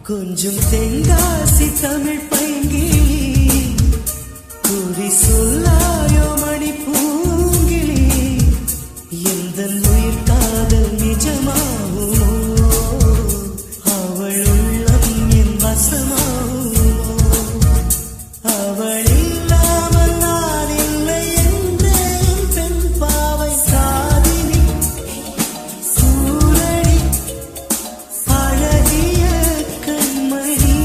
கொஞ்சம் தென்காசி தமிழ் பைங்கி கூறி சொல்லாயோ மணி பூங்கிளி எந்த உயிர் காதல் நிஜமாகுமோ அவள் உள்ளம் என் வசமாகுமோ அவள் இல்லாமல் நான் இல்லை என்றேன் பெண் பாவை சாதினி சூழடி அழகிய கண்மணி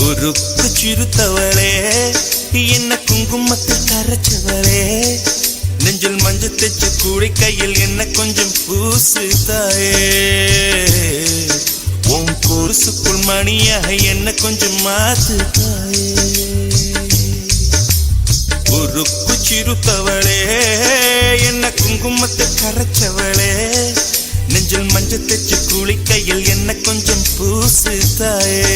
உருக்கு சிறுத்தவளே என்ன குங்குமத்தில் கரைச்சவளே நெஞ்சில் மஞ்சள் தைச்ச கூடை கையில் என்ன கொஞ்சம் பூசு தாயே உன் கொலுசுக்குள் மணியாக என்ன கொஞ்சம் மாத்து தாயே உருக்கு சிறுத்தவளே என்ன குங்குமத்தில் கரைச்சவளே நெஞ்சில் மஞ்சள் தைச்ச கூலி கையில் என்ன கொஞ்சம் பூசு தாயே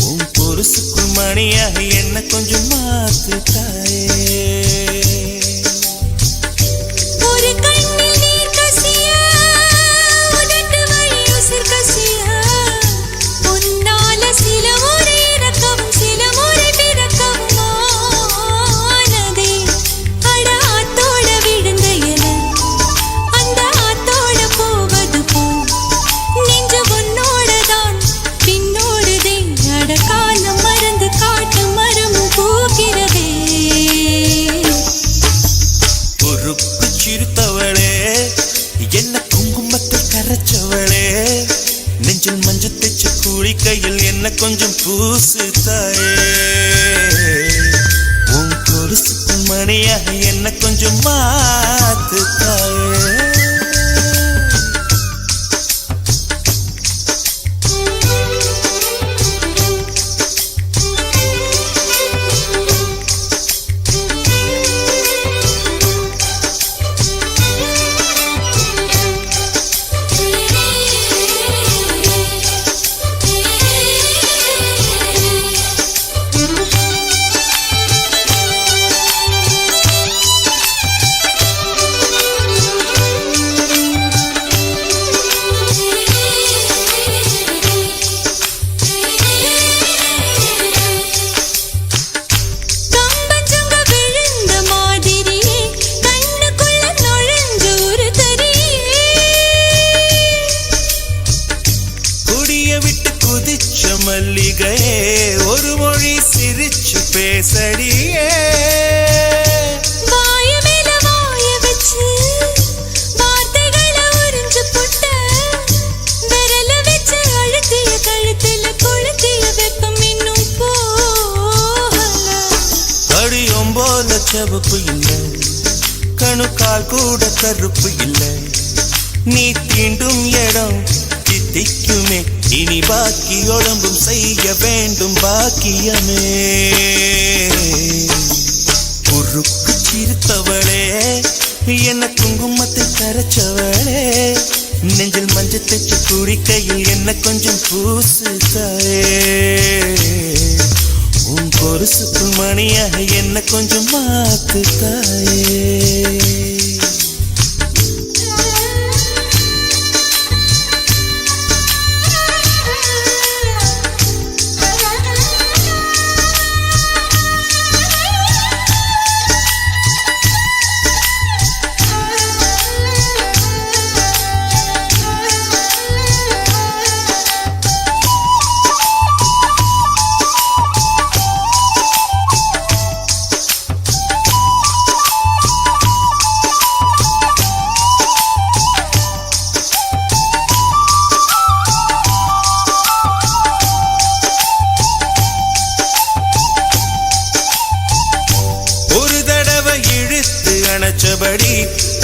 உன் பொருசுக்குள் மணியாக என்ன கொஞ்சம் மாத்து தாயே காலம் மறந்து காட்டு மரம் பூக்கிறதே குடிக்கையில் என்ன கொஞ்சம் பூசு தாயே உன் கொலுசுக்கு மணியாக என்ன கொஞ்சம் மாத்து தாயே மல்லிகையே ஒரு மொழி சிரிச்சு பேசடியே வாய மேல வாய வச்சு வார்த்தைகளை உறிஞ்சு புட்ட விரல வச்சு அழுத்திய கழுத்துல கொளுத்திய வெப்பம் இன்னும் போகல அடியும் போல செவப்பு இல்லை கணுக்கால் கூட கருப்பு இல்லை நீ தீண்டும் இடம் தித்திக்குமே இனி பாக்கி ஒழும்பும் செய்ய வேண்டும் பாக்கியமே குறுக்கு சிரித்தவளே என்ன குங்குமத்தை கரைச்சவளே நெஞ்சில் மஞ்சள் தைச்சு குடிக்கையில் என்ன கொஞ்சம் பூசு தாயே உன் பொருசுக்கு மணியாக என்ன கொஞ்சம் மாத்து தாயே அணைச்சபடி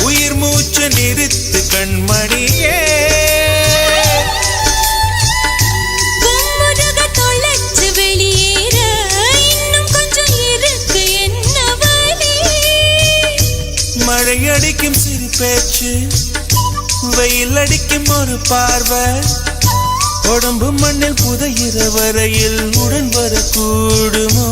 உயிர் மூச்சு நிறுத்து கண்மணியே தொலைச்சு வெளியேற இன்னும் கொஞ்சம் இருக்கு என்ன வழி மழை அடிக்கும் சிறு பேச்சு வெயில் அடிக்கும் ஒரு பார்வை உடம்பு மண்ணில் புதையிற வரையில் உடன் வரக்கூடுமோ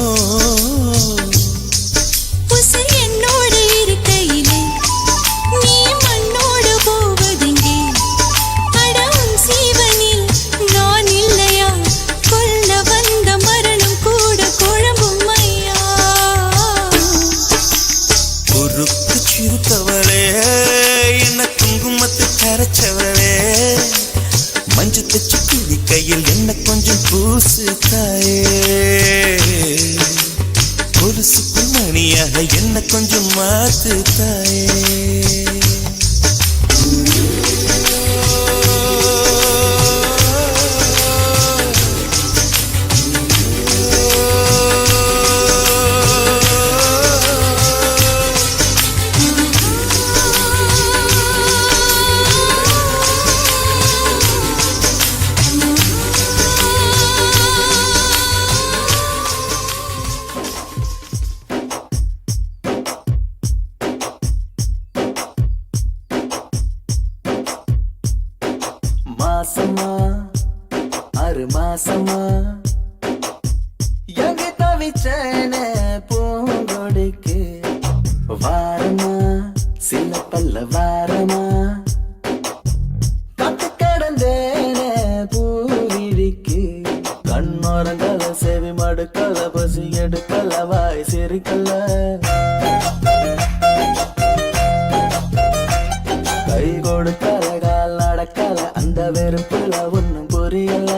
சிறுத்தவளே என்ன குங்குமத்தை கரைச்சவளே மஞ்சள் தைச்சு குடிக்கையில் என்ன கொஞ்சம் பூசு தாயே கொலுசுக்கு மணியாக என்ன கொஞ்சம் மாத்து தாயே மாசமா ஆறு மாசமா எங்க தவிச்சேனே பூங்கொடிக்கு வாரமா சில பல்ல வாரமா கத்து கடந்தேனே பூவிழிக்கு கண்ணோரங்கள செவி மடுக்கல பசி எடுக்கல வாய் சிரிக்கல கை கொடுக்கல கால் நடக்கல அந்த வெறுப்புல ஒன்னும் புரியல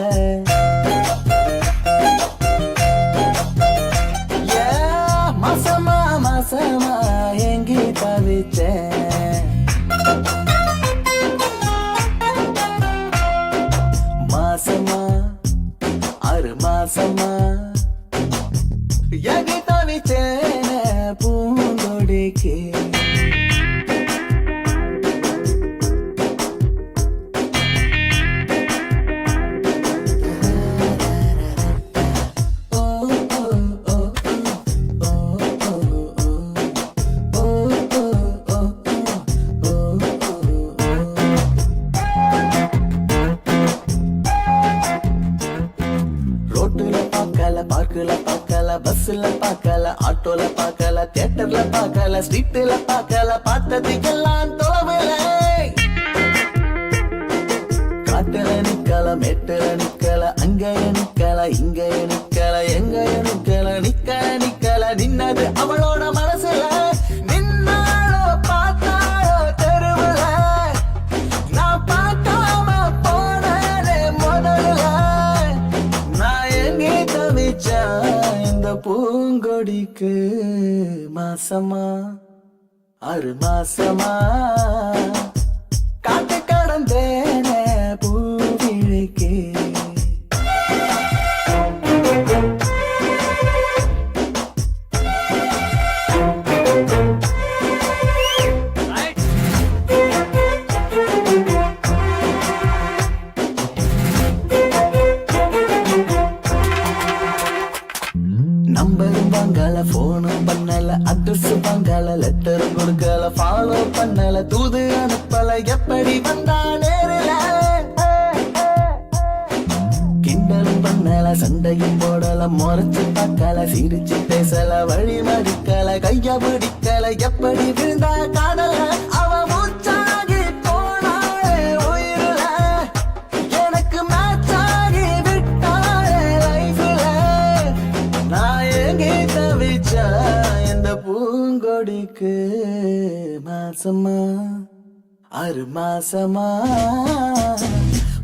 மாசமா மாசமா எங்கி தவிச்சேன் மாசமா பஸ்ல பார்க்கல, ஆட்டோல பார்க்கல, தியேட்டர்ல பார்க்கல, ஸ்ட்ரீட்ல பார்க்கல, பார்த்தது எல்லாம் தொலைவில. காட்டுல நிக்கல, மேட்டுல நிக்கல, அங்கய நிக்கல, இங்கய நிக்கல, எங்கய நிக்கல, நிக்கல நிக்கல, நின்னது அவளோட மனசுல. நின்னாளோ பார்த்தாளோ தெருவுல, நான் பார்க்காம போனே முதல்ல. நான் எங்கே தவிச்சேன் இந்த பூங்கொடிக்கு மாசமா 6 மாசமா காட்டு கடந்தேனே பூவிழிக்கு. நம்பரும் வாங்கல, போனும் பண்ணல, அட்ரஸ் வாங்கல, லெட்டரும் கொடுக்கல, ஃபாலோ பண்ணல, தூது அனுப்பல, எப்படி வந்தா நேரில. கிண்டலும் பண்ணல, சண்டையும் போடல, முறைச்சு பார்க்கல, சிரிச்சு பேசல, வழி மறிக்கல, கைய பிடிக்கல, எப்படி விழுந்தா காதல. அவ மூச்சாகி போனாளே உயிரில, எனக்கு மேட்சாகி விட்டாளே லைஃப்ல. நான் எங்கே தவிச்சா இந்த பூங்கொடிக்கு மாசமா 6 மாசமா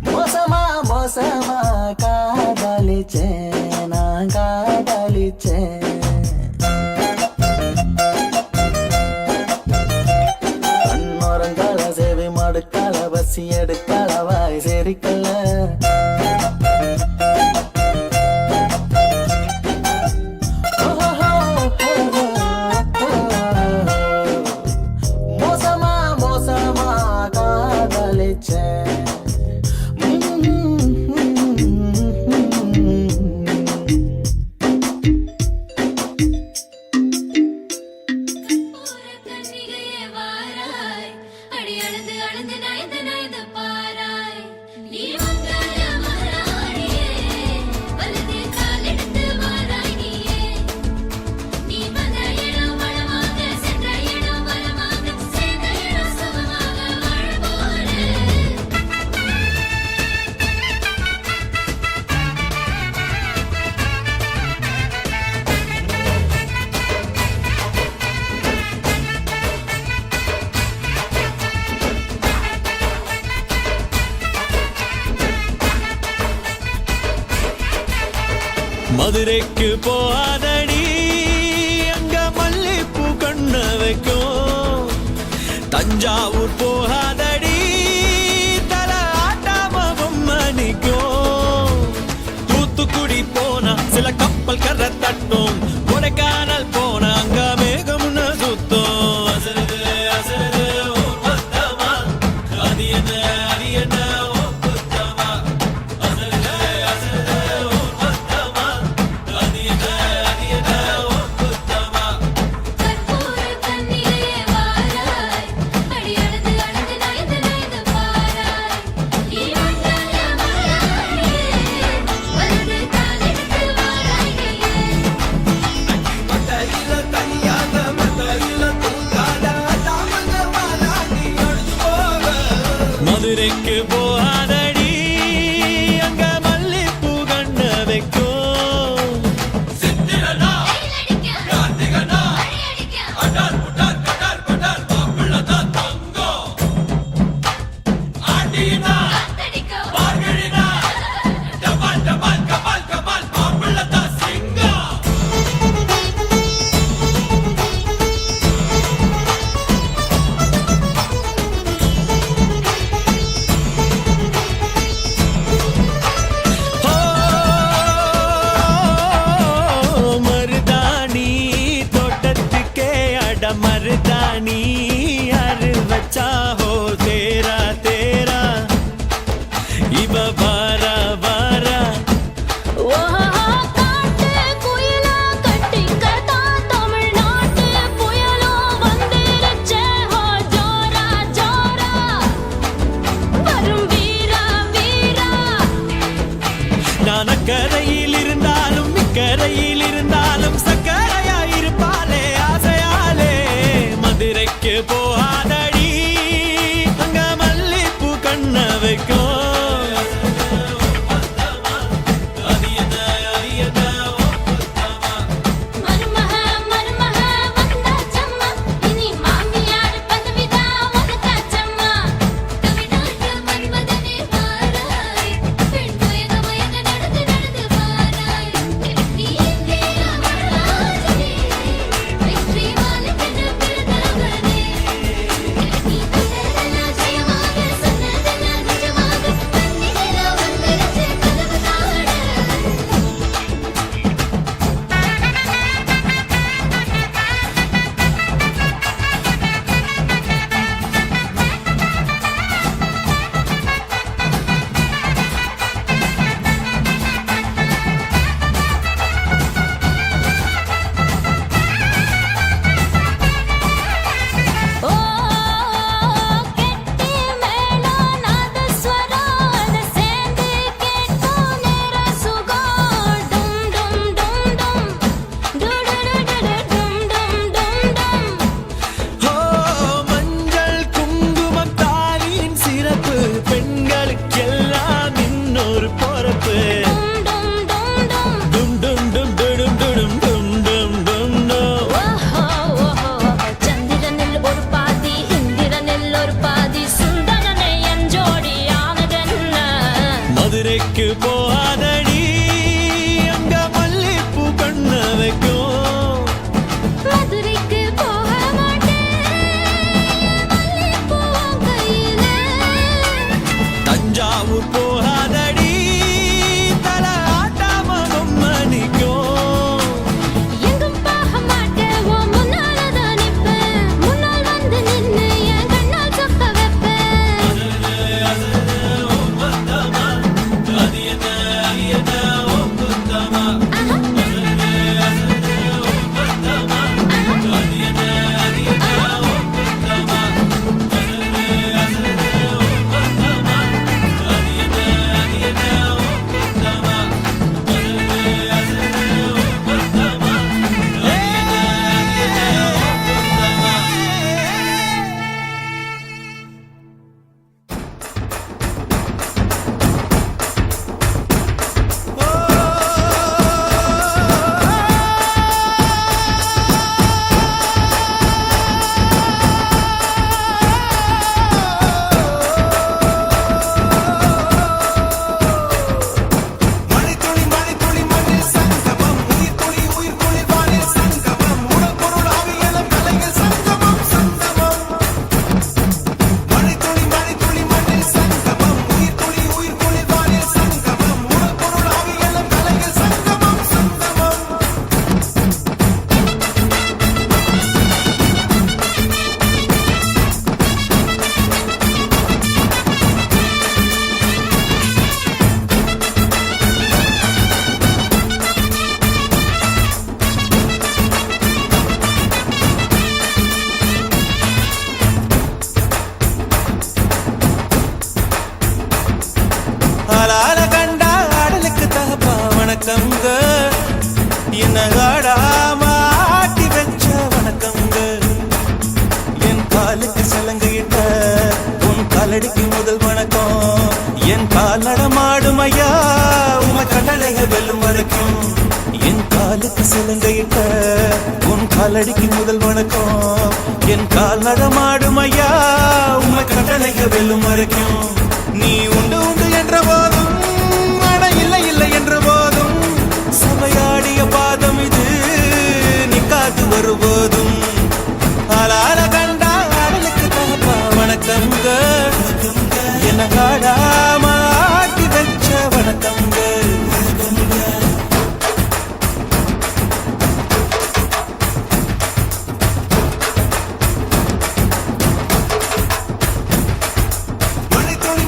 மோசமா மோசமா காதலிச்சேன், நான் காதலிச்சேன். கண்ணோரங்கால, சேவை மடுக்கால, பசி எடுக்கால, வாய் சேரிக்கல. மோசமா மோசமா காதலிச்சேன். கன்னிகையே வாராய், அடி அளந்து அளந்து நயந்து நயந்து பாராய். நீ மங்கள மகாராணியே, வலது காலெடுத்து வாராய் நீயே. நீ வந்த இடம் வளமாக, சென்ற இடம் வளமாக, சேர்ந்த இடம் சுகமாக வாழ போறேன். மதுரைக்கு போகாதடி, அங்க மல்லிப்பூ கண்ண வைக்கும். தஞ்சாவூர் போகாதடி, தல ஆட்டாம பொம்மணிக்கும். தூத்துக்குடி போனா சில கப்பல் கரை தட்டும், கொடைக்கானல் போனா அங்க மேகம்னு சுத்தும். அசருது அசருது ஊர் மொத்தமா, அது என்ன அது என்ன ஓ குத்தமா. அசருது அசருது ஊர் மொத்தமா, அது என்ன அது என்ன ஓ குத்தமா. கற்பூர கன்னிகையே வாராய், அடி அளந்து அளந்து நயந்து நயந்து பாராய். நீ மங்கள மகாராணியே, வலது காலெடுத்து வாராய் நீயே. மத்தையில தனியாக மத்தையில தூங்காத தாமங்க வாழாடி அழுது போக. மதுரைக்கு போகாதடி, அங்க மல்லிப்பூ கண்ண வைக்கும். சித்திரனா வெயிலடிக்க, கார்த்திகனா மழையடிக்க, அடார் புடார் கடார் படார் மாப்பிள்ளதான் தங்கம். ஆண்டினா காத்தடிக்க, பார்கழினா டபால் டபால் கபால் கபால் மாப்பிள்ளதான் சிங்கம். ஓ மருதாணி தோட்டத்துக்கே அட மருதாணி யாரு வச்சா ஹோ தேரா தேரா. இவ வாரா வாரா ஓஹோ காட்டு குயிலா கட்டிக்கதா, தமிழ்நாட்டு புயலோ வந்திருச்சே ஹோ ஜோரா ஜோரா. வரும் வீரா வீரா, நான் அக்கரையில் இருந்தாலும் இக்கரையில் இருந்தாலும் போகாதடி அங்க மல்லிப்பூ கண்ண வைக்கும் மருமக மருமக வந்தாச்சம்மா இனி மாமியார் பதவிதா உனக்காச்சம்மா கவிடாய மன்மதனே வாராய் பெண் மயங்க மயங்க நடந்து நடந்து வாராய் நீ எங்கே அமராஜனே வெற்றி மாலுக்கென பிறந்தவனே நீ கண்டதெல்லாம் ஜெயமாக சொன்னதெல்லாம் நிஜமாக கண்ணிலெல்லாம் வந்துருச்சு கனவு தாட ஓ கெட்டி மேளம் நாதஸ்வரம் சேர்ந்து கேட்கும் நேர சுகம் டும் டும் டும் டும் டுடுடுடுடு டும் டும் டும் டும் ஓ மஞ்சள் குங்குமம் தாலியின் சிறப்பு பெண்களுக்கெல்லாம் இன்னொரு பொறுப்பு டும் டும் டும் டும் டும் டும் டும் டும் டும் டும் டும் டும் ஓஹோ ஓஹோ சந்திரனில் ஒரு பாதி இந்திரனில் ஒரு பாதி சுந்தரனை என் ஜோடியானதென்ன மதுரைக்கு போகாதடி அங்க மல்லிப்பூ கண்ண வைக்கும் மதுரைக்கு போக மாட்டேன் மல்லிப்பூ உன் கையில தஞ்சாவூர் போகாதடி தல ஆட்டாம மணிக்கும் எங்கும் போக மாட்டேன் உன் முன்னாலதான் நிப்பேன் முன்னால் வந்து நின்னு என் கண்ணால் சொக்க வைப்பேன் மணித்துளி மணித்துளி மண்ணில் சங்கமம் உயிர் துளி உயிர் துளி வானில் சங்கமம் உடல் பொருள் ஆவியலும் கலைகள் சங்கமம் சங்கமம் மணித்துளி மணித்துளி மண்ணில் சங்கமம் உயிர் துளி உயிர் துளி வானில் சங்கமம் உடல் பொருள் ஆவியலும் கலைகள் சங்கமம் சங்கமம் ஆளால கண்டா ஆடலுக்கு தகப்பா வணக்கங்க என்ன ஆடாம ஆட்டி வச்ச வணக்கங்க என் காலுக்கு சலங்கையிட்ட உன் காலடிக்கு முதல் வணக்கம் என் கால் நடமாடும் ஐயா உம கடலைய வெல்லும் வரைக்கும் என் காலுக்கு சலங்கையிட்ட உன் காலடிக்கு முதல் வணக்கம் என் கால் நடமாடும் ஐயா உம கடலைய வெல்லும் வரைக்கும் நீ உண்டு உண்டு என்ற போதும் அட இல்லை இல்லை என்ற போதும் சபையாடிய பாதம் இது நிக்காது வருபோதும் ஆளால கண்டா ஆடலுக்கு தகப்பா வணக்கங்க என்ன ஆடாம ஆட்டி வச்ச வணக்கங்க மணித்துளி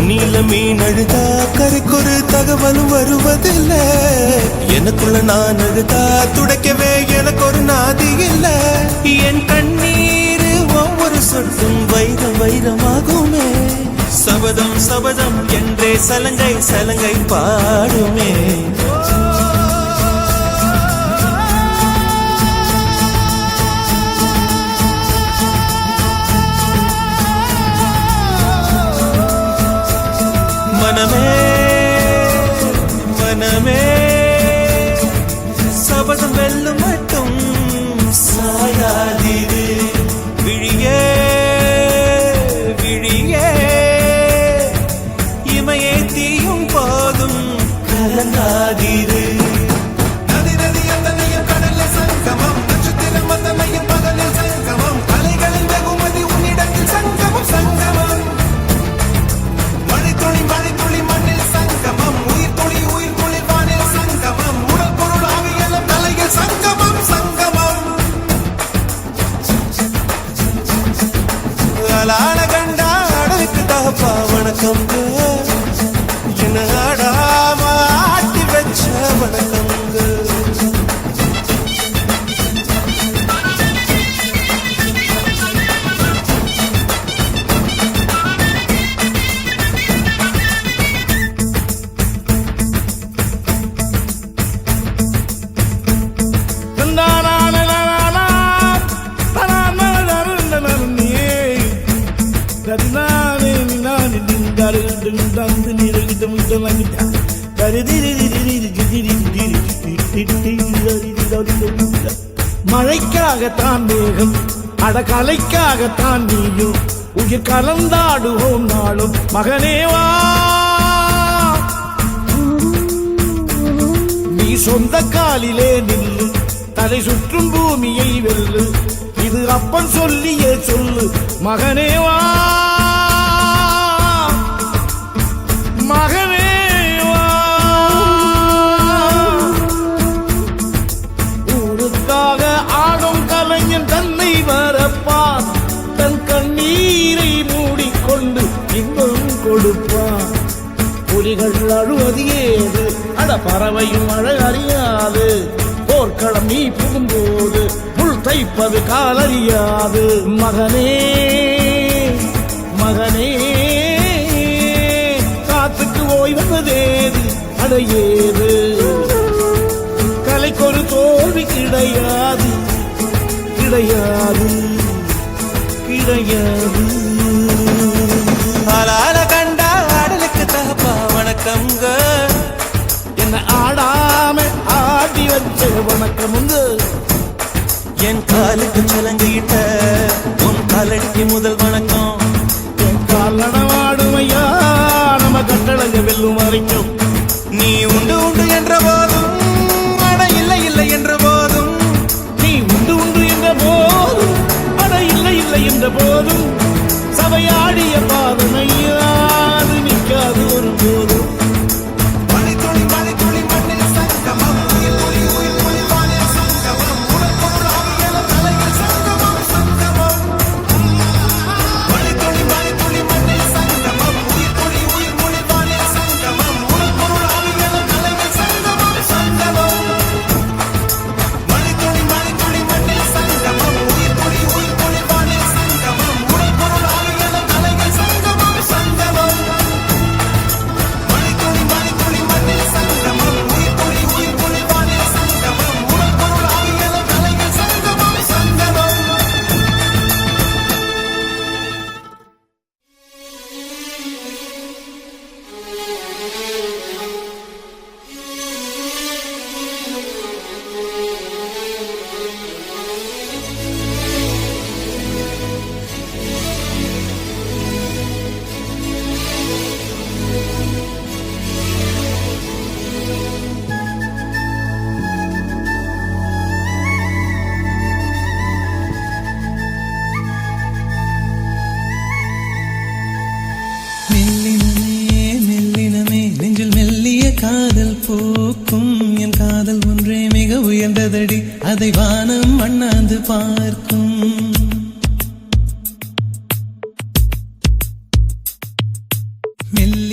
தண்ணியில மீன் அழுதா கரைக்கொரு தகவலும் வருவதில்லை. எனக்குள்ள நான் அழுதா துடைக்கவே எனக்கு ஒரு நாதி இல்ல. என் கண்ணீர் ஒவ்வொரு சொட்டும் வைரம் வைரமாகுமே. சபதம் சபதம் என்றே சலங்கை சலங்கை பாடுமே. மனமே மனமே சபதம் வெல்லும் மட்டும் சாயாதீரு. விழியே விழியே இமையே தீயும் போதும் கலங்காதீரு. நதி நதி அத்தனையும் கடலில் சங்கமம், நட்சத்திரம் அத்தனையும் பகலில் சங்கமம், கலைகளின் வெகுமதி உன்னிடத்தில் சங்கமம் சங்கமம். மழைத்துளி மழைத்துளி மண்ணில் சங்கமம், உயிர் துளி வானில் சங்கமம், உடல் பொருள் ஆவியெல்லாம் கலையில் சங்கமம் சங்கமம். அலான கண்டா அடலுக்கு தகப்பா வணக்கம். என்ன ஆடாம ஆட்டி வச்ச வணக்கம். மழைக்காகத்தான் மேகம், அடகலைக்காகத்தான் நீயும், உயிர் கலந்தாடுவோம் நாளும் மகனேவா. நீ சொந்த காலிலே நில்லு, தலை சுற்றும் பூமியை வெல்லு, இது அப்பன் சொல்லியே சொல்லு மகனேவா மகனேவா. ஊருக்காக ஆடும் கலைஞன் தன்னை வரப்பான், தன் கண்ணீரை மூடிக்கொண்டு இன்பம் கொடுப்பான். புலிகள் அழுவது ஏது, அட பறவையும் அழ அறியாது. போர்க்களம் நீ புகும்போது முள் தைப்பது காலறியாது. மகனே மகனே காத்துக்கு ஓய்வதேது அடையேது. கலைக்கொரு தோல்வி கிடையாது கிடையாது கிடையாது. அலால கண்டா அடலுக்கு தகப்பா வணக்கம்ங்க. என்ன ஆடாம ஆடி வச்ச வணக்கம் உண்டு. என் காலுக்கு சலங்கிட்ட உன் காலடிக்கு முதல் வணக்கம். என் கால் நடவாடுமையா நம்ம கட்டளங்க வெல்லும் வரைக்கும். நீ உண்டு உண்டு என்ற போதும் அட இல்லை இல்லை என்ற போதும், நீ உண்டு உண்டு என்ற போதும் அட இல்லை இல்லை என்ற போதும், சபையாடிய பாதமையாது நிற்காது ஒரு போதும். மழைத்துளி மழைத்துளி மண்ணில் சங்கமம், உயிர் துளி வானில் சங்கமம், உடல் பொருள் ஆவியெல்லாம் கலையில் சங்கமம் சங்கமம். மழைத்துளி மழைத்துளி மண்ணில் சங்கமம், உயிர் துளி வானில் சங்கமம், உடல் பொருள் ஆவியெல்லாம் கலையில் சங்கமம் சங்கமம். மழைத்துளி மழைத்துளி மண்ணில் சங்கமம், உயிர் துளி வானில் சங்கமம், உடல் பொருள் ஆவியெல்லாம் கலையில் சங்கமம் சங்கமம். மழைத்துளி மழைத்துளி மண்ணில் சங்கமம், உயிர் துளி வானில் சங்கமம், உடல் பொருள் ஆவியெல்லாம் கலையில் சங்கமம் சங்கமம். மெல்லினமே மெல்லினமே நெஞ்சில் மெல்லிய காதல் போக்கும். என் காதல் ஒன்றே மிக உயர்ந்ததடி, அதை வானம் அண்ணாந்து பார்க்கும். மெல்ல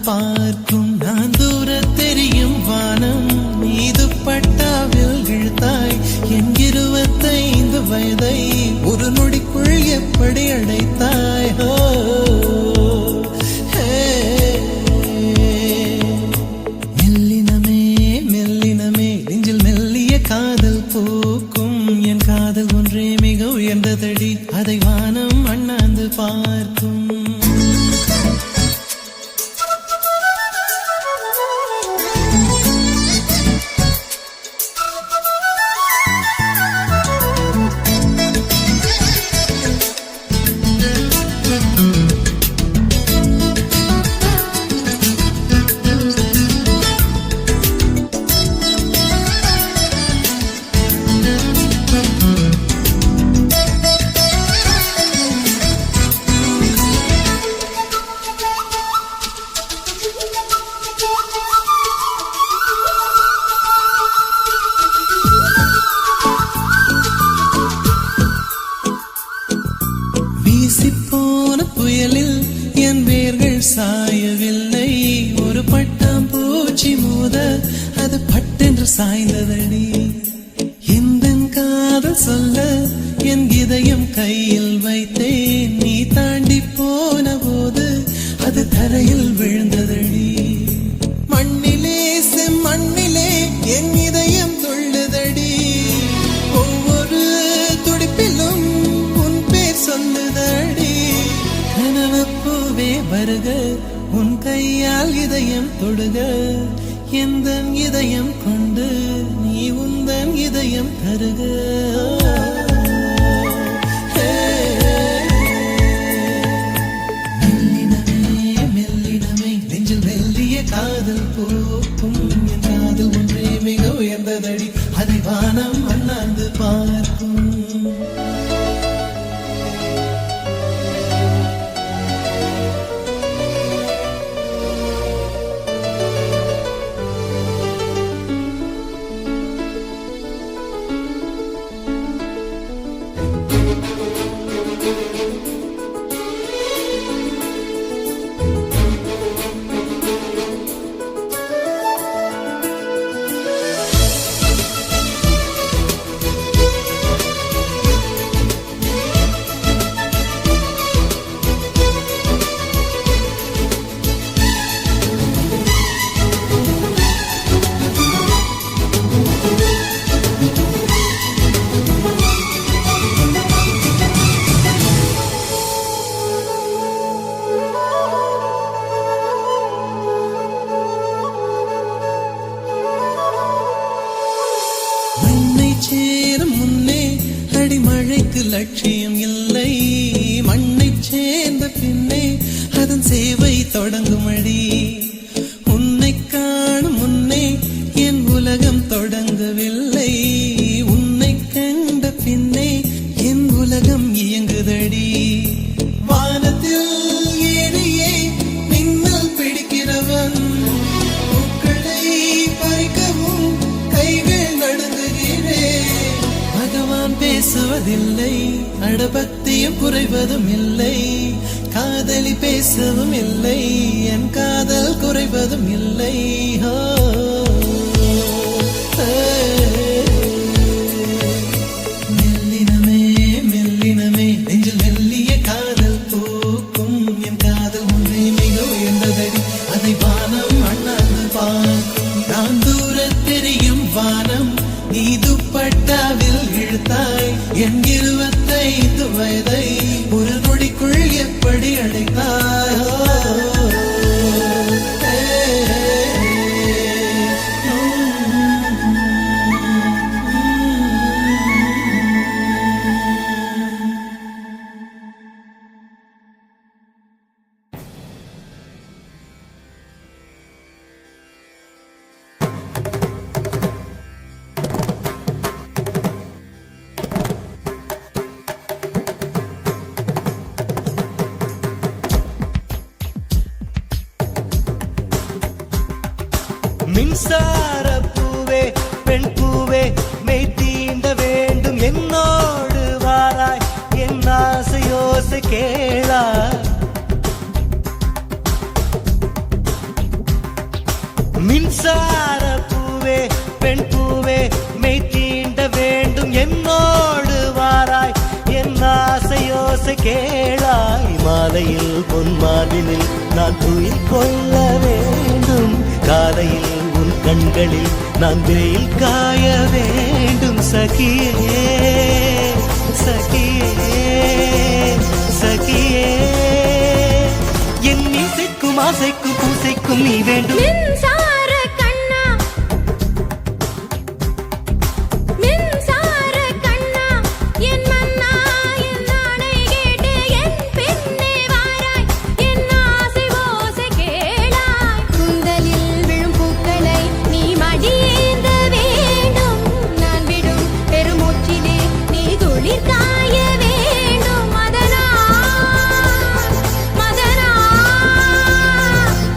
பார்க்கும். நான் தூர தெரியும் வானம் மீது பட்டாவில் இழுத்தாய் என் 25 வயதை ஒரு நொடிக்குள் எப்படி அடைத்தாய்? மெல்லினமே மெல்லினமே நெஞ்சில் மெல்லிய காதல் பூக்கும். என் காதல் ஒன்றே மிக உயர்ந்ததடி, அதை வானம் அண்ணாந்து பார்க்கும். வீசிப்போன புயலில் என் வேர்கள் சாயவில்லை. ஒரு பட்டாம்பூச்சி மோத அது பட்டென்று சாய்ந்ததடி. இந்த காதல் சொல்ல என் இதயம் கையில் வைத்தேன். நீ தாண்டி போன போது அது தரையில் விழுந்ததடி. மண்ணிலே செம்மண்ணிலே என் இதயம் துள்ளுதடி. ஒவ்வொரு துடிப்பிலும் உன் பேர் சொல்லுதடி. கனவு பூவே வருக, உன் கையால் இதயம் தொடுக. எந்த இதயம் கொண்டு நீ உந்தன் இதயம் தருக. மெல்லினமே மெல்லினமே நெஞ்சில் மெல்லிய காதல் பூக்கும். என் காதல் ஒன்றே மிக உயர்ந்ததடி, அதை வானம் அண்ணாந்து பார்க்கும். சேரும் முன்னே அடிமழைக்கு லட்சியம் இல்லை. மண்ணை சேர்ந்த பின்னே அதன் சேவை தொடங்கும் அடி. உன்னை காணும் முன்னே என் உலகம் தொடங்கவில்லை. உன்னை கண்ட பின்னே என் உலகம் இயங்குதடி. வானத்தில் ஏறியே மின்னல் பிடிக்கிறவன் பூக்களை பறிக்கவும் கைகள் நடுங்குகிறேன். பகவான் பேசுவதில்லை, அடபக்தியும் குறைவதும் இல்லை. காதலி பேசவும் இல்லை, என் காதல் குறைவதும் இல்லை. மெல்லினமே மெல்லினமே நெஞ்சில் மெல்லிய காதல் பூக்கும். என் காதல் ஒன்றே மிக உயர்ந்ததடி, அதை வானம் அண்ணாந்து பார்க்கும். நான் தூர தெரியும் வானம் நீ துப்பட்டாவில் இழுத்தாய் என் 25 வயதை ஒரு நொடிக்குள் எப்படி அடைத்தாய்? மின்சார பூவே பெண் பூவே மெய் தீண்ட வேண்டும் என்னோடு வாராய் என் ஆசையோசை கேளா மின்சார பூவே பெண் பூவே மெய் தீண்ட வேண்டும் என்னோடு வாராய் என் ஆசையோசை கேளாய் மாலையில் பொன்மாதினில் நான் துயில் கொள்ள வேண்டும் காலையில் உன் கண்களில் நான் வெயில் காய வேண்டும் சகியே சகியே சகியே என் இசைக்கும் ஆசைக்கும் பூசைக்கும் நீ வேண்டும் மின்சார கண்ணா மின்சார கண்ணா என் மன்னா என் நாடை கேட்டு என் பின்னே வாராய் என் ஆசை ஓசை கேளாய் குந்தலில் விழும் பூக்களை நீ மடியேந்த வேண்டும் நான் விடும் பெருமூச்சிலே நீ துளிர் காய வேண்டும் மதனா மதனா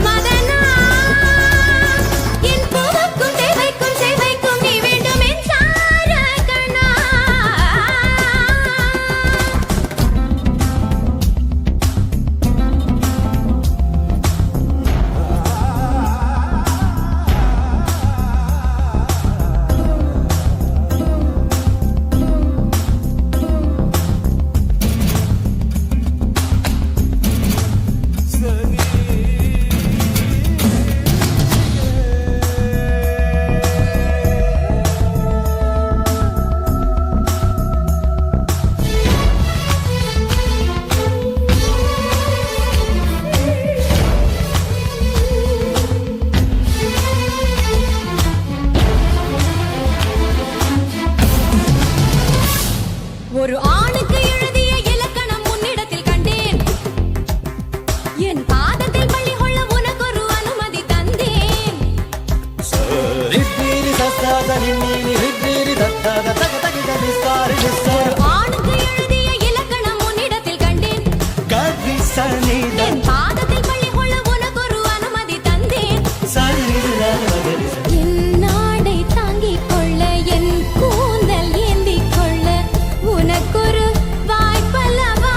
மதனா என் பூவுக்கும் தேவைக்கும் சேவைக்கும் நீ வேண்டும் மின்சார கண்ணா ஒரு ஆணுக்கு எழுதிய இலக்கணம் உன்னிடத்தில் கண்டேன் என் பாதத்தில் பள்ளி கொள்ள உனக்கொரு அனுமதி தந்தேன் ரித்திரி தத்தாத நின்னி ரித்திரி தத்தாத தக தகித நிசாரி நிசாரி ஆணுக்கு எழுதிய இலக்கணம் உன்னிடத்தில் கண்டேன் கவி சனித என் பாதத்தில் பள்ளி கொள்ள உனக்கொரு அனுமதி தந்தேன் சனித என் நாடை தாங்கிக் கொள்ள என் கூந்தல் ஏந்திக் கொள்ள உனக்கொரு வாய்ப்பல்லவா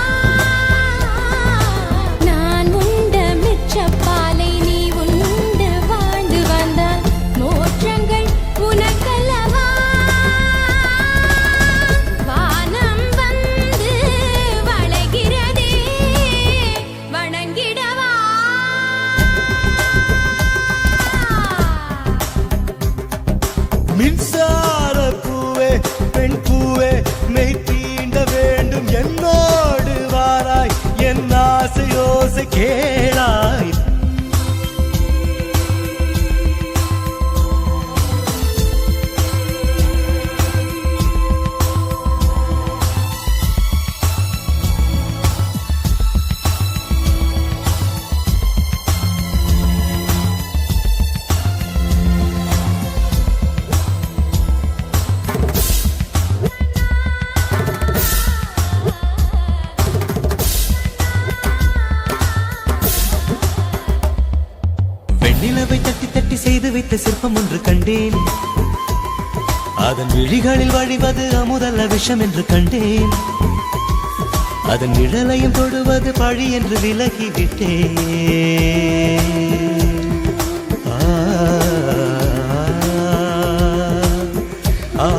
நான் உண்ட மிச்சப்பாலை நீ உண்டு வாழ்ந்து வந்தால் மோற்றங்கள் உனக்கல்லவா வானம் வந்து வளைகிறதே வணங்கிடவா மின்சார பூவே பெண் பூவே மெய் தீண்ட வேண்டும் என்னோடு வாராய் என் ஆசையோசை கேளாய் வெண்ணிலவை தட்டி தட்டி செய்து வைத்த சிற்பம் ஒன்று கண்டேன் அதன் விழிகளில் வழிவது அமுதல்ல விஷம் என்று கண்டேன் அதன் நிழலையும் தொடுவது பழி என்று விலகிவிட்டேன் ஆ, ஆ,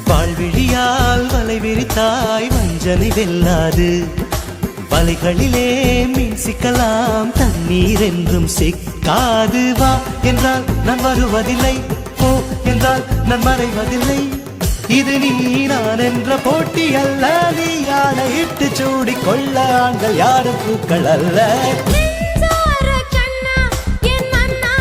வாழ்விழியால் வலை விரித்தாய் வஞ்சனை வெல்லாது வலைகளிலே மீன் சிக்கலாம் தண்ணீர் என்றும் சிக்காது வா என்றால் நான் வருவதில்லை போ என்றால் நான் மறைவதில்லை இது நீ நான் என்ற போட்டி அல்ல நீ யானையிட்டு சூடிக் கொள்ள ஆண்கள் யாரும் பூக்கள் அல்ல மின்சார கண்ணா என் மன்னா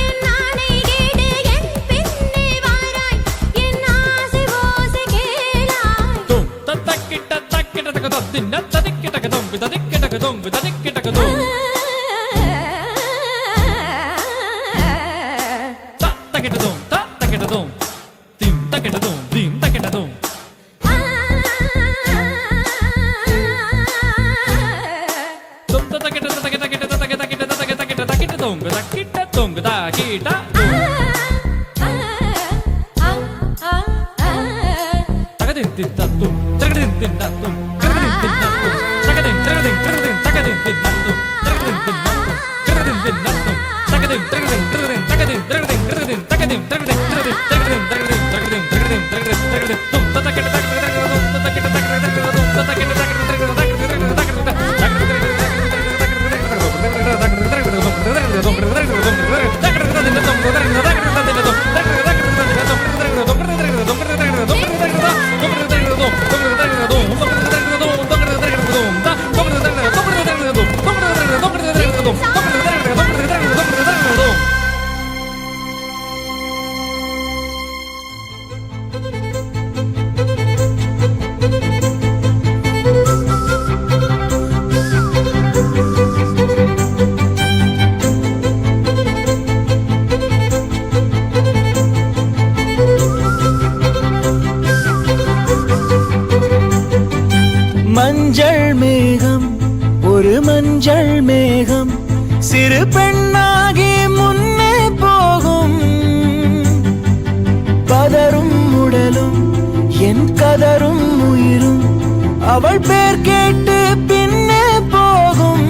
என் நாடை கேடு என் பின்னே வாராய் என் ஆசை ஓசை கேளாய் Dum, tatakita, takita, takadum, dinna, tadikita, takadum, vidadikita, takadum, vidadikita, takadum. Takita, dum, takita, dum. Dim, takita, dum, dim, takita, dum. Dum, takita, takita, takita, takita, takita, takita, takita, takita, dum, takita, dum, takita, dum. Takadin, din, da, dum, takadin, din, da, dum, takadin, din, da, dum, takadin, takadin, மஞ்சள் மேகம் சிறு பெண்ணாகி முன்னே போகும் பதரும் உடலும் என் கதரும் உயிரும் அவள் பேர் கேட்டு பின்னே போகும்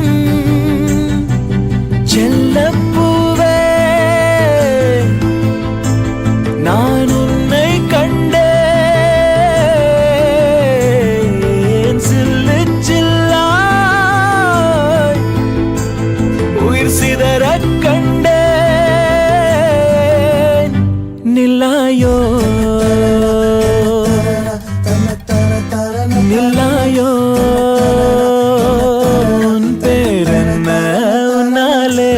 செல்லப்பூவே நான் உன்னை கண்டேன் சில்லு சில்லாய் உயிர் சிதறக் கண்டேன் நில்லாயோ நில்லாயோ உன் பேரென்ன உன்னாலே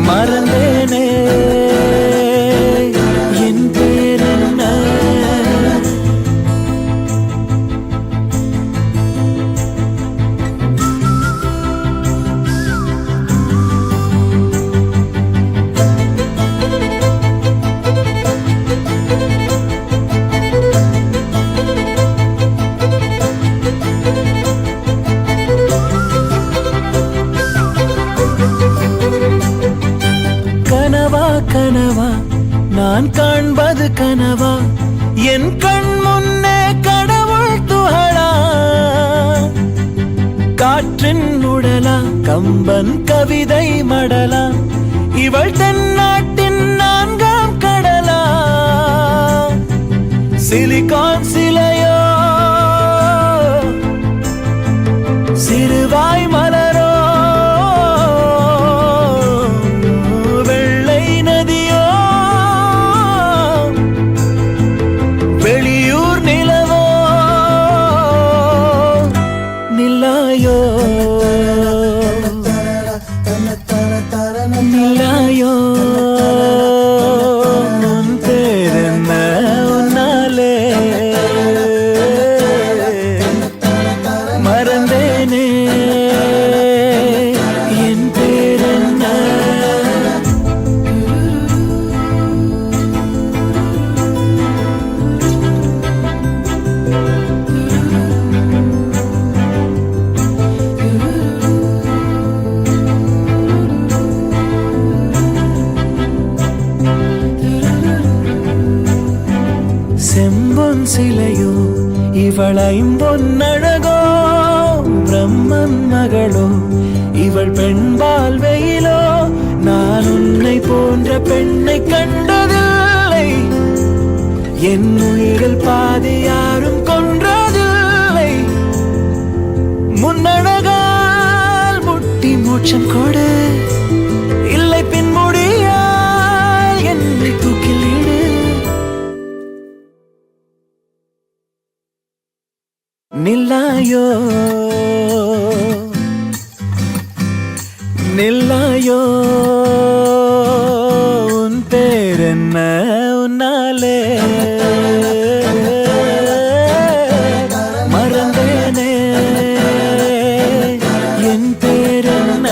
மறந்தேனே என் பேரென்ன கனவா கனவா நான் காண்பது கனவா என் கண் முன்னே கடவுள் துகளா காற்றின் உடலா கம்பன் கவிதை மடலா இவள் தென்னாட்டின் நான்காம் கடலா சிலிகான் சிலையோ சிறுவாய் மலரோ வெள்ளை நதியோ வெளியூர் நிலவோ நில்லாயோ நில்லாயோ உன் பேரென்ன உன்னாலே மறந்தேனே என் பேரென்ன செம்பொன் சிலையோ இவள் ஐம்பொன்னழகோ பிரம்மன் மகளோ இவள் பெண்பால் வெயிலோ நான் உன்னை போன்ற பெண்ணை கண்டதில்லை என் உயிரில் பாதி யாரும் கொன்றதில்லை முன்னழகால் முட்டி மோட்சம் கொடு இல்லை பின்முடியால் என்னை தூக்கில் இடு நில்லாயோ நில்லாயோ உன் பேரென்ன உன்னாலே மறந்தேனே என் பேரென்ன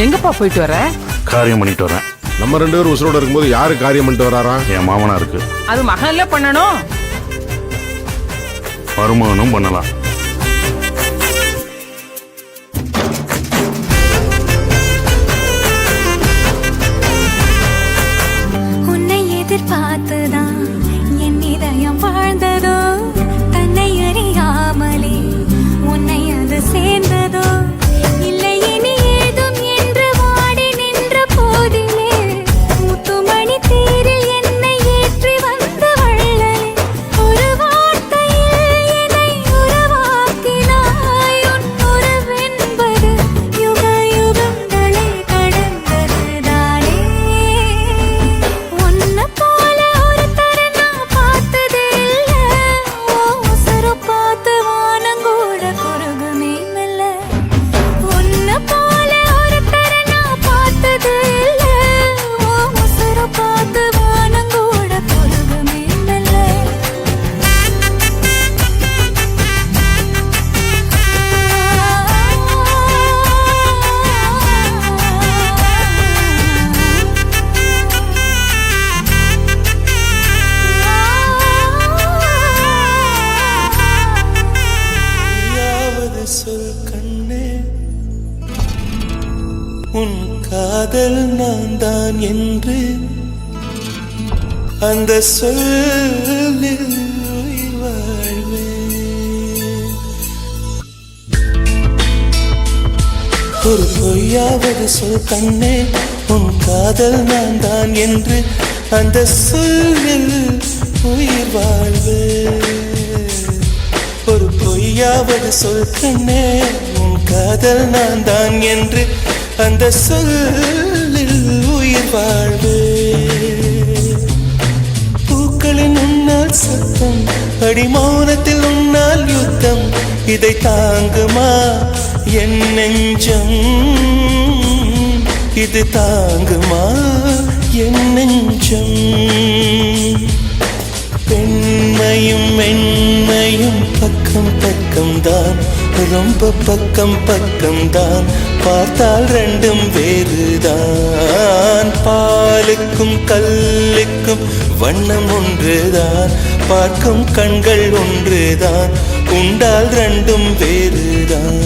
எங்கப்பா போயிட்டு வர? காரியம் பண்ணிட்டு வரேன். நம்ம 2 பேரும் உசுரோட இருக்கும்போது யாரு காரியம் பண்ணிட்டு வராராம்? என் மாமனா இருக்கு. அது மகன்ல பண்ணணும். மருமகனும் பண்ணலாம். உன்னை எதிர்பார்த்துதான் என் இதயம் வாழ்ந்ததோ, தன்னை அறியாமலே உன்னை அது சேர்ந்ததோ, இல்லை இனி ஏதும் என்று வாடி நின்ற போதிலே முத்துமணி தேரில் என்னை ஏற்றி வந்த வள்ளலே, ஒரு வார்த்தையில் என்னை உருவாக்கினாய். உன் உறவென்பது யுக யுகங்களை கடந்ததுதானே. உன்னை போல ஒருத்தரை நான் பார்த்ததே இல்ல, உசுரை பார்த்து வானங்கூட குறுகுமே மெல்ல. உன்னை போல ஒருத்தரை நான் பார்த்தது இல்ல, உசுரை பார்த்து வானங்கூட குறுகுமே மெல்ல. யாவது சொல் கண்ணே, உன் காதல் நான் தான் என்று அந்த சொல்லில் உயிர் வாழ்வேன். ஒரு பொய்யாவது சொல் கண்ணே, உன் காதல் நான் தான் என்று அந்த சொல்லில் உயிர் வாழ்வேன். ஒரு பொய்யாவது சொல் கண்ணே, உன் காதல் நான் தான் என்று அந்த சொல்லில் உயிர் வாழ்வேன். பூக்களின் உன்னால் சத்தம், அடிமௌனத்தில் உன்னால் யுத்தம், இதை தாங்குமா என் நெஞ்சம்? இது தாங்குமா என் நெஞ்சம்? பெண்மையும் மென்மையும் பக்கம் பக்கம்தான், ரொம்ப பக்கம் பக்கம்தான், பார்த்தால் ரெண்டும் வேறுதான். பாலுக்கும் கல்லுக்கும் வண்ணம் ஒன்றுதான், பார்க்கும் கண்கள் ஒன்றுதான், உண்டால் ரெண்டும் வேறுதான்.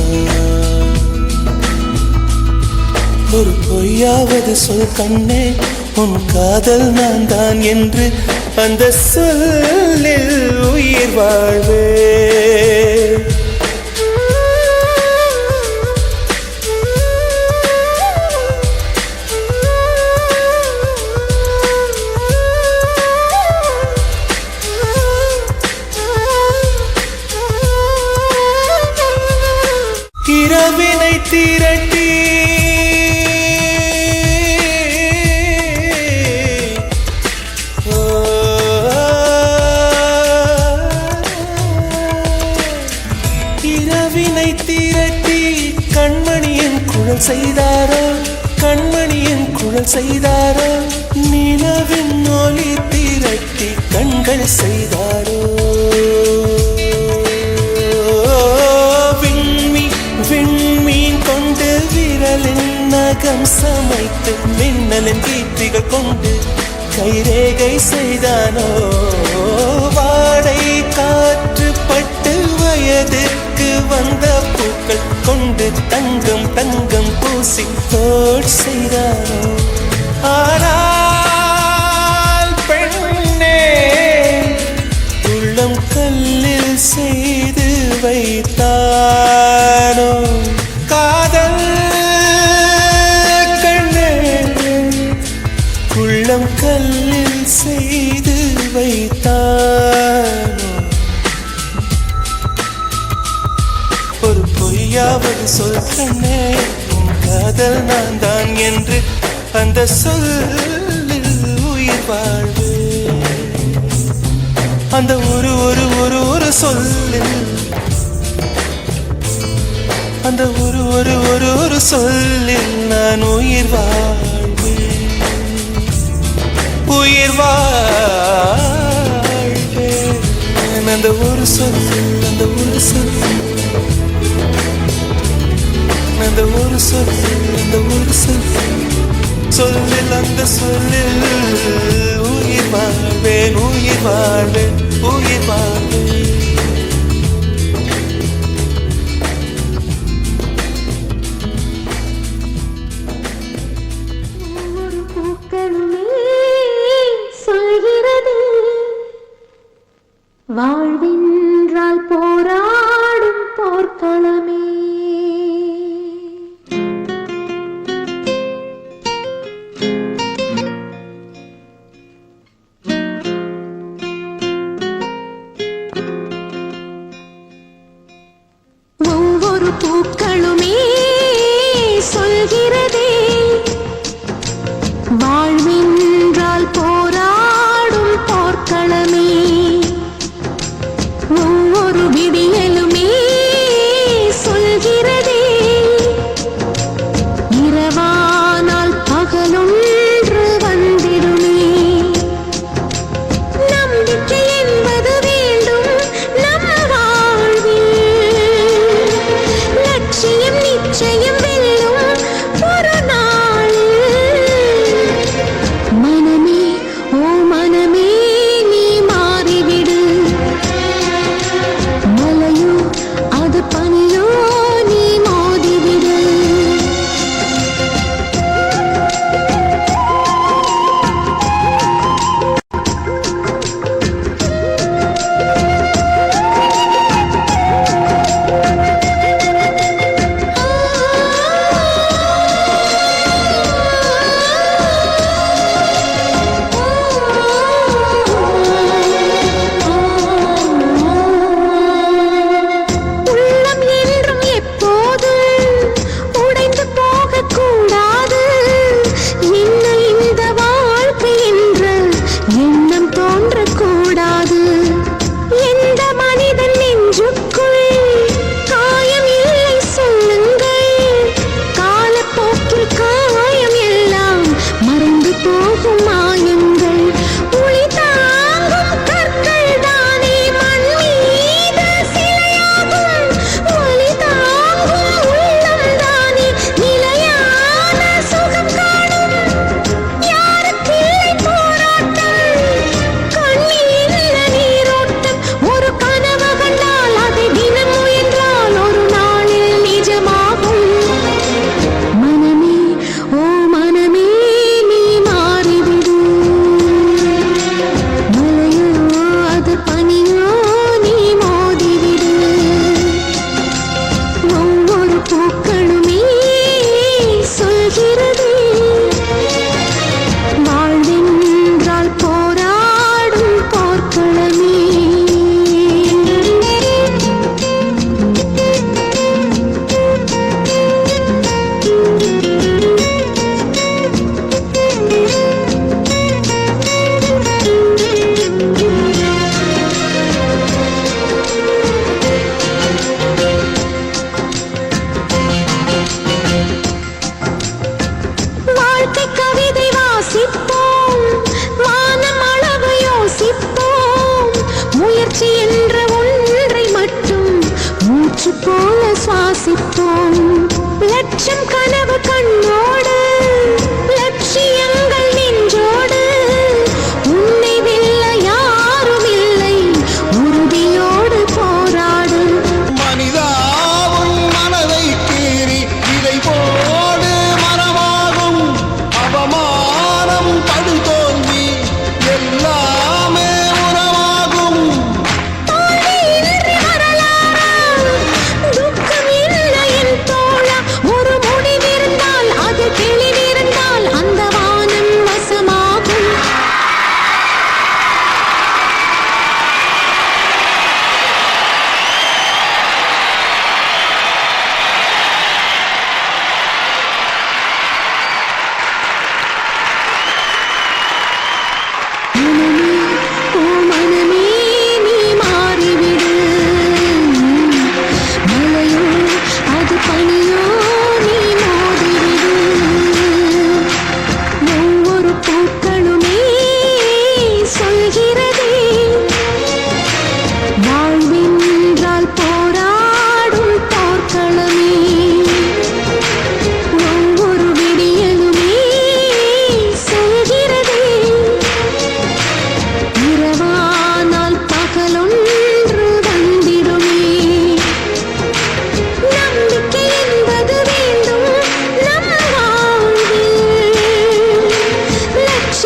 ஒரு பொய்யாவது சொல் கண்ணே, உன் காதல் நான் தான் என்று அந்த சொல்லில் உயிர் வாழ்வே. இரவினை திரட்டி கண்மணியின் குழல் செய்தாரோ, கண்மணியின் குழல் செய்தாரோ, நிலவின் ஒளி திரட்டி கண்கள் செய்தாரோ. விண்மீன் கொண்டு விரலின் நகம் சமைத்து மின்னலின் கீர்த்திகள் கொண்டு கைரேகை செய்தானோ. வாடை காற்று பட்டு வயதிற்கு வந்த பூக்கள் கொண்டு தங்கம் தங்கம் பூசி தோட் செய்தானோ. ஆனால் பெண்ணே, உள்ளம் கல்லில் செய்து வைத்தானோ காதல் கண்ணே, உள்ளம் கல்லில் செய்து வைத்தானோ. ஒரு பொய்யாவது சொல் கண்ணே, உன் காதல் நான் தான் என்று அந்த சொல்லில் உயிர் வாழ்வு. அந்த ஒரு ஒரு ஒரு ஒரு சொல்லில், அந்த ஒரு ஒரு ஒரு ஒரு சொல்லில் நான் உயிர் வாழ்வேன், உயிர் வாழ்வேன். அந்த ஒரு சொல்லில், அந்த ஒரு சொல்லில், அந்த ஒரு சொல், அந்த ஒரு சொல், சொல்லில் அந்த சொல்லில் உயிர் வாழ்வேன், உயிர் வாழ்வேன், உயிர் வாழ்வேன். ஒவ்வொரு பூக்களுமே சொல்கிறது வாழ்வென்றால் போராடும் போர்க்களமே. ஒவ்வொரு பூக்களுமே சொல்கிறதே வாழ்வென்றால் போராடும் போர்க்களமே. ஒவ்வொரு விடியலுமே சொல்கிறதே இரவானால் பகலொன்று வந்திடுமே. நம்பிக்கை என்பது வேண்டும் நம் வாழ்வில், லட்சியம் நிச்சயம் வெல்லும் ஒரு நாளில்.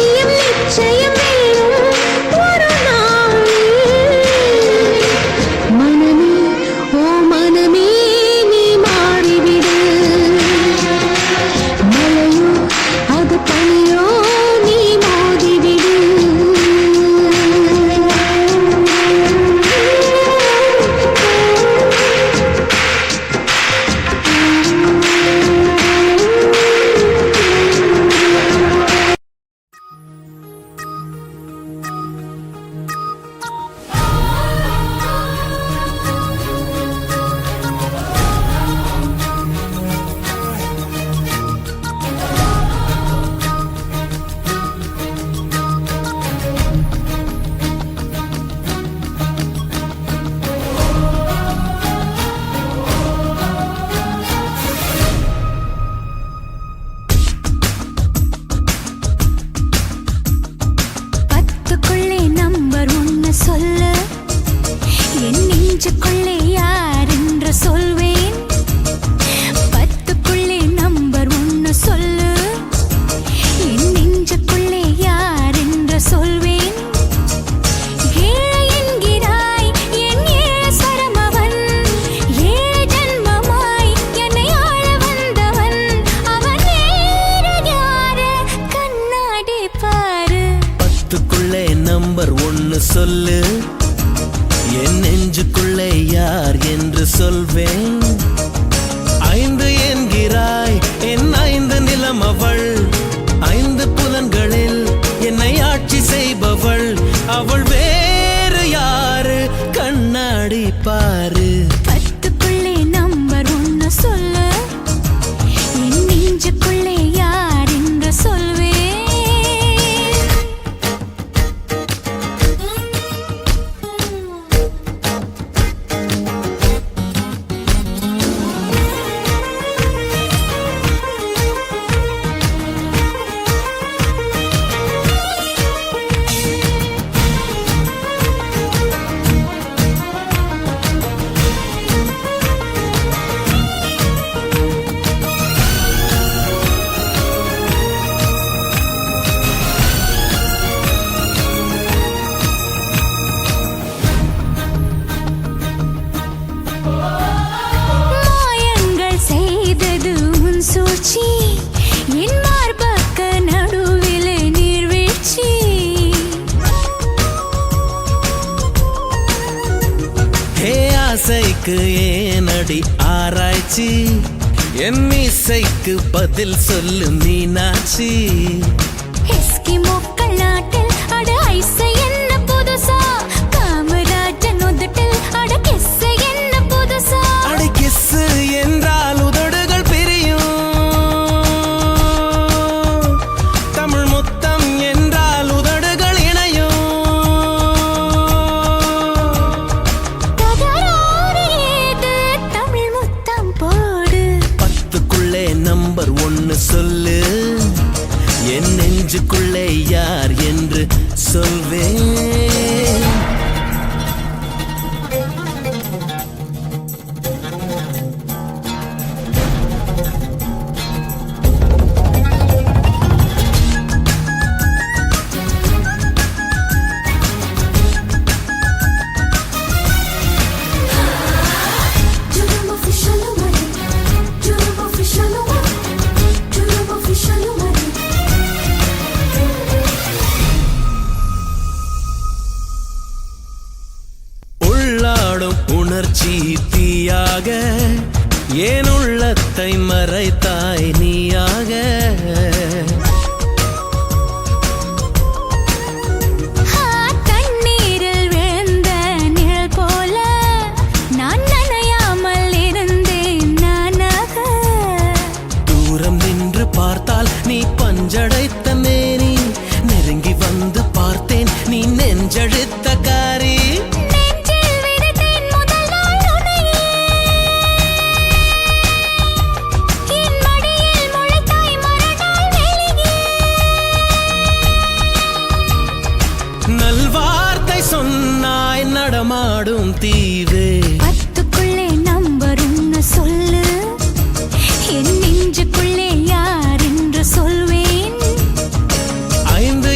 நீயும் நிச்சயம் வெல்லும் ஒரு நாள். மனமே ஓ மனமே நீ மாறிவிடு, மழையோ அது பனியோ நீ மோதிவிடு. பத்துக்குள்ளே நம்பர் ஒன்னு சொல்லு, என் நெஞ்சுக்குள்ளே யார் என்று சொல்வேன். பத்துக்குள்ளே நம்பர் ஒன்னு சொல்லு, என் நெஞ்சுக்குள்ளே யார் என்று சொல்வேன். ஏழை என்கிறாய் என் ஏழஸ்வரம் அவன், ஏழு ஜன்மமாய் என்னை ஆள வந்தவன். அவன் வேறு யாரு கண்ணாடி பாரு. பத்துக்குள்ளே நம்பர் ஒன்னு சொல்லு, என் நெஞ்சுக்குள்ளே யார் என்று சொல்வேன். ஐந்து என்கிறாய் என் ஐந்து நிலம் அவள், ஐந்து புலன்களில் என்னை ஆட்சி செய்பவள். அவள் வேறு யாரு கண்ணாடி பாரு. பத்துக்குள்ளே நம்பர் ஒன்னு சொல்லு, என் நெஞ்சுக்குள்ளே யார் என்று சொல்வேன். மாயங்கள் செய்தது உன் சூழ்ச்சி, என் மார்பக்க நடுவிலே நீர்வீழ்ச்சி. ஹே ஆசைக்கு ஏனடி ஆராய்ச்சி, என் இசைக்கு பதில் சொல்லு மீனாட்சி. எஸ்கிமோக்கள் நாட்டில் அட ஐசை என்ன புதுசா, காமராஜன் உதட்டில் அட கிஸ்ஸு என்ன புதுசா. அடி கிஸ்ஸு என்றால் உதடுகள் பிரியும், தமிழ் முத்தம் என்றால் உதடுகள் இணையும். தகராறு ஏது தமிழ் முத்தம் போடு. பத்துக்குள்ளே நம்பர் ஒன்னு சொல்லு, என் நெஞ்சுக்குள்ளே யார் என்று சொல்வேன். உள்ளாடும் உணர்ச்சி தீயாக ஏன் உள்ளத்தை மறைத்தாய் நீயாக. தண்ணீரில் விழுந்த நிழல் போல நான் நனையாமல் இருந்தேன் நானாக. தூரம் நின்று பார்த்தால் நீ பஞ்சடைத்த மேனி, நெருங்கி வந்து பார்த்தேன் நீ நெஞ்செழுத்த காரி. நெஞ்சில் விதைத்தேன் முதல் நாள் உன்னையே, என் மடியில் முளைத்தாய் மறுநாள் வெளியே. நல்வார்த்தை சொன்னாய் நடமாடும் தீவே. பத்துக்குள்ளே நம்பர் ஒன்னு சொல்லு, என் நெஞ்சுக்குள்ளே யார் என்று சொல்வேன். ஐந்து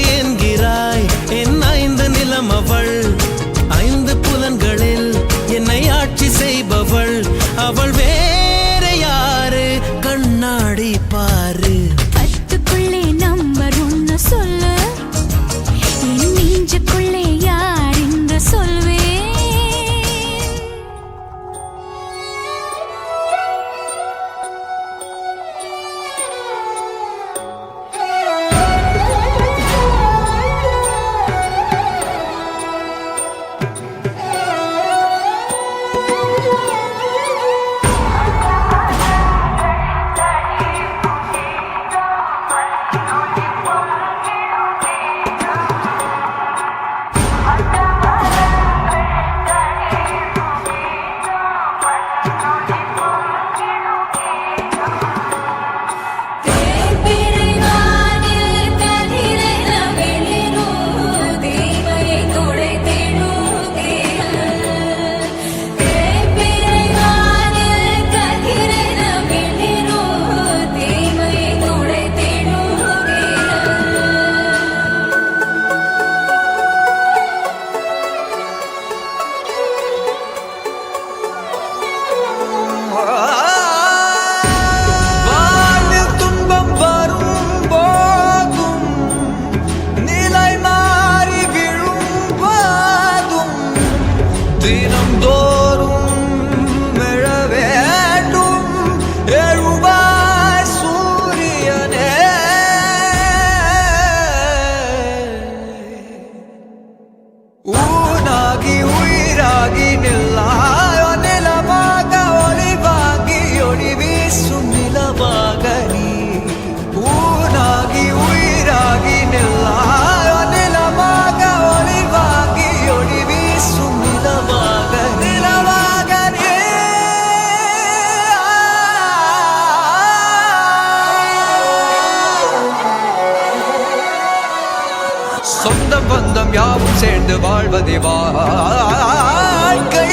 சொந்த பந்தம் யாவும் சேர்ந்து வாழ்வதே வாழ்க்கை.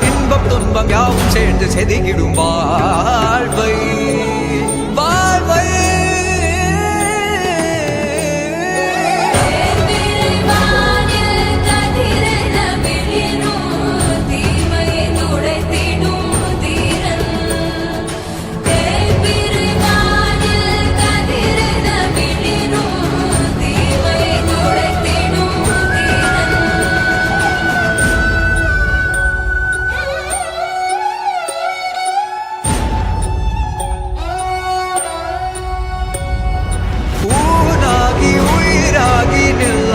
இன்பம் துன்பம் யாவும் சேர்ந்து செதுக்கிடும் வாழ்வை வாழ்வை. ஊனாகி உயிராகி நில்